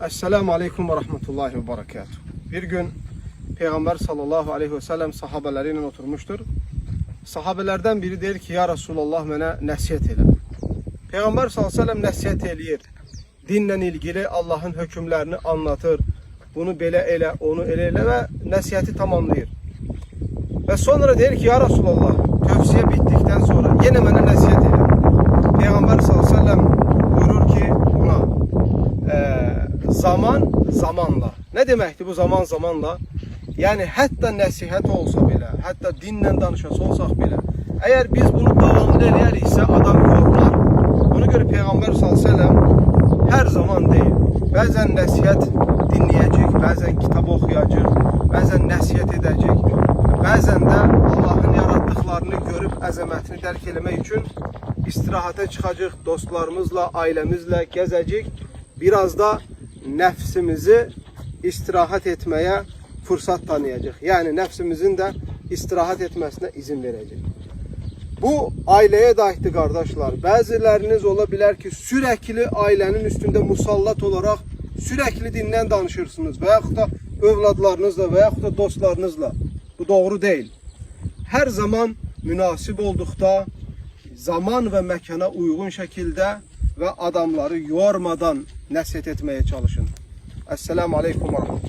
Esselamu Aleyküm ve Rahmetullahi ve Berekatuhu. Bir gün Peygamber sallallahu aleyhi ve sellem sahabeleriyle oturmuştur. Sahabelerden biri der ki, ya Resulallah mənə nəsiyyət elə. Peygamber sallallahu aleyhi ve sellem nəsiyyət eləyir. Dinle ilgili Allah'ın hükümlerini anlatır. Bunu belə elə, onu elə və nəsiyyəti tamamlayır. Ve sonra der ki, ya Resulallah, tövsiye bittikten sonra yine mənə nəsiyyət elə. Peygamber sallallahu aleyhi ve sellem buyurur ki ona, zaman zamanla. Ne demekti bu zaman zamanla? Yani hatta nəsihət olsa bile, hatta dinle danışası olsak bile, eğer biz bunu davamlı eləyəriksə adam yorulur. Ona göre Peygamber sallallahu aleyhi ve sellem her zaman değil. Bazen nəsihət dinleyecek, bazen kitap okuyacak, bazen nəsihət edecek, bazen de Allah'ın yarattıklarını görüp əzəmətini dərk eləmək üçün istirahate çıkacak, dostlarımızla, ailemizle gezecek. Biraz da nefsimizi istirahat etmeye fırsat tanıyacak. Yani nefsimizin de istirahat etmesine izin verecek. Bu aileye de aittir kardeşler. Bazılarınız olabilir ki sürekli ailenin üstünde musallat olarak sürekli dinden danışırsınız. Veyahut da evladlarınızla veyahut da dostlarınızla. Bu doğru değil. Her zaman münasip oldukta zaman ve mekana uygun şekilde ve adamları yormadan nəsihət etmeye çalışın. Esselamu Aleyküm ve Rahmetullah.